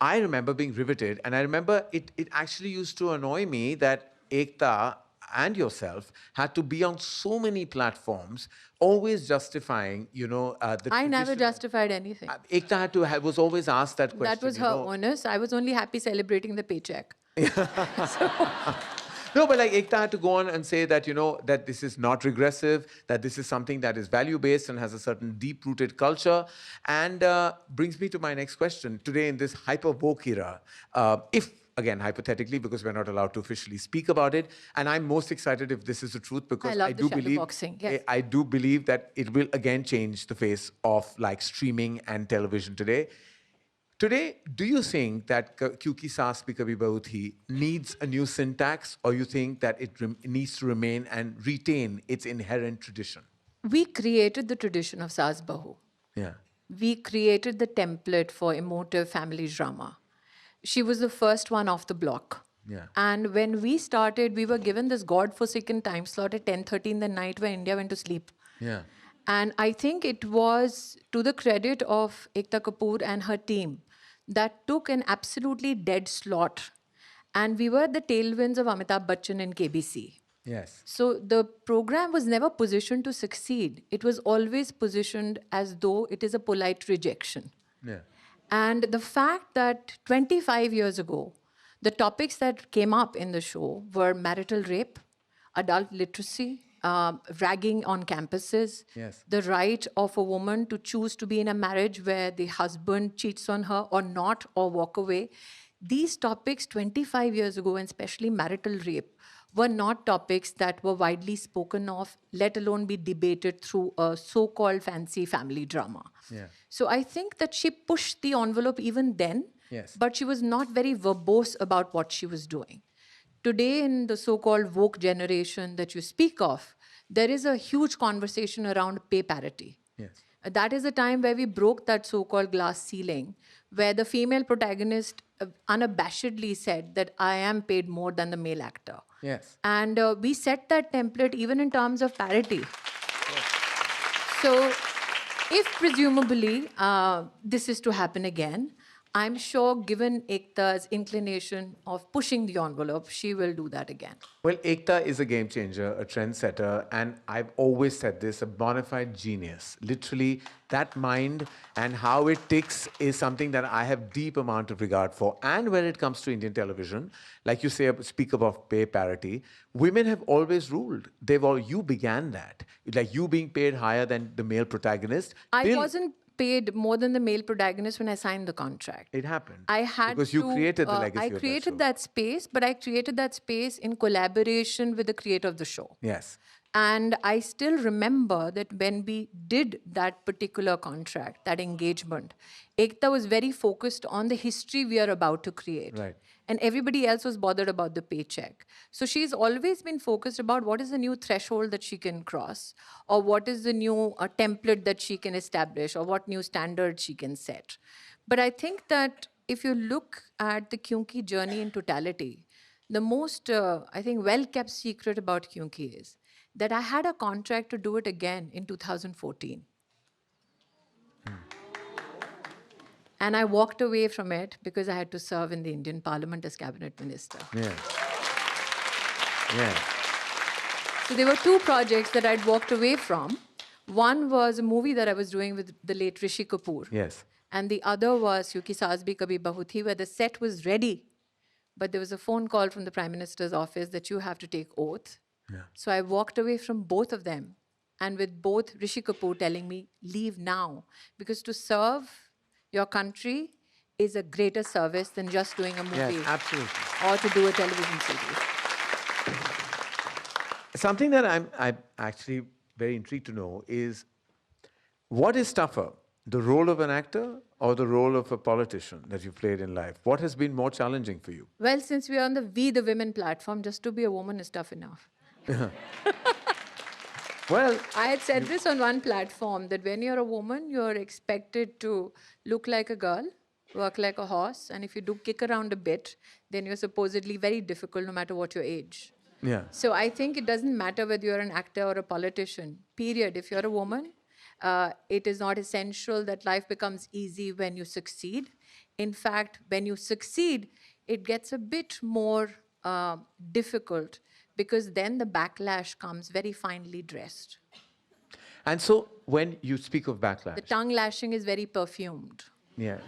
I remember being riveted, and I remember it actually used to annoy me that Ekta and yourself had to be on so many platforms, always justifying, the I never tradition. justified anything. Ekta was always asked that That question, was her onus. I was only happy celebrating the paycheck. No, but like Ekta had to go on and say that, that this is not regressive, that this is something that is value based and has a certain deep rooted culture. And brings me to my next question. Today, in this hyper woke era, if again, hypothetically, because we're not allowed to officially speak about it, and I'm most excited if this is the truth I because love the shadow boxing. Yes. I do believe that it will again change the face of like streaming and television today. Today, do you think that Kyunki Saas Bhi Kabhi Bahu Thi needs a new syntax, or you think that it needs to remain and retain its inherent tradition? We created the tradition of Saas Bahu. Yeah. We created the template for emotive family drama. She was the first one off the block. Yeah. And when we started, we were given this godforsaken time slot at 10:30 in the night where India went to sleep. Yeah. And I think it was to the credit of Ekta Kapoor and her team that took an absolutely dead slot. And we were the tailwinds of Amitabh Bachchan and KBC. Yes. So the program was never positioned to succeed. It was always positioned as though it is a polite rejection. Yeah. And the fact that 25 years ago, the topics that came up in the show were marital rape, adult literacy, ragging on campuses, Yes. the right of a woman to choose to be in a marriage where the husband cheats on her or not, or walk away. These topics 25 years ago, and especially marital rape, were not topics that were widely spoken of, let alone be debated through a so called fancy family drama. Yeah. So I think that she pushed the envelope even then, Yes. but she was not very verbose about what she was doing. Today, in the so called woke generation that you speak of, there is a huge conversation around pay parity. Yes. That is a time where we broke that so called glass ceiling, where the female protagonist unabashedly said that I am paid more than the male actor. Yes. And we set that template even in terms of parity. So, if presumably this is to happen again, I'm sure, given Ekta's inclination of pushing the envelope, she will do that again. Well, Ekta is a game changer, a trendsetter, and I've always said this, a bona fide genius. Literally, that mind and how it ticks is something that I have deep amount of regard for. And when it comes to Indian television, like you say, speak about pay parity, women have always ruled. You began that. Like you being paid higher than the male protagonist. I wasn't paid more than the male protagonist when I signed the contract. It happened. I had because you to, created the legacy I of that created show. that space, but I created that space in collaboration with the creator of the show. Yes. And I still remember that when we did that particular contract, that engagement, Ekta was very focused on the history we are about to create. Right. And everybody else was bothered about the paycheck. So she's always been focused about what is the new threshold that she can cross, or what is the new template that she can establish, or what new standard she can set. But I think that if you look at the Kyunki journey in totality, the most, I think, well-kept secret about Kyunki is that I had a contract to do it again in 2014. And I walked away from it because I had to serve in the Indian Parliament as cabinet minister. Yeah. Yeah. So there were two projects that I'd walked away from. One was a movie that I was doing with the late Rishi Kapoor. Yes. And the other was Kyunki Saas Bhi Kabhi Bahu Thi, where the set was ready. But there was a phone call from the Prime Minister's office that you have to take oath. Yeah. So I walked away from both of them. And with both Rishi Kapoor telling me, leave now. Because to serve your country is a greater service than just doing a movie. Yes, absolutely. Or to do a television series. Something that I'm actually very intrigued to know is what is tougher, the role of an actor or the role of a politician that you played in life? What has been more challenging for you? Well, since we are on the We the Women platform, just to be a woman is tough enough. Well, I had said this on one platform that when you're a woman, you're expected to look like a girl, work like a horse, and if you do kick around a bit, then you're supposedly very difficult no matter what your age. yeah. So I think it doesn't matter whether you're an actor or a politician, period. If you're a woman, it is not essential that life becomes easy when you succeed. In fact, when you succeed, it gets a bit more difficult because then the backlash comes very finely dressed. And so when you speak of The backlash, tongue lashing is very perfumed. yes.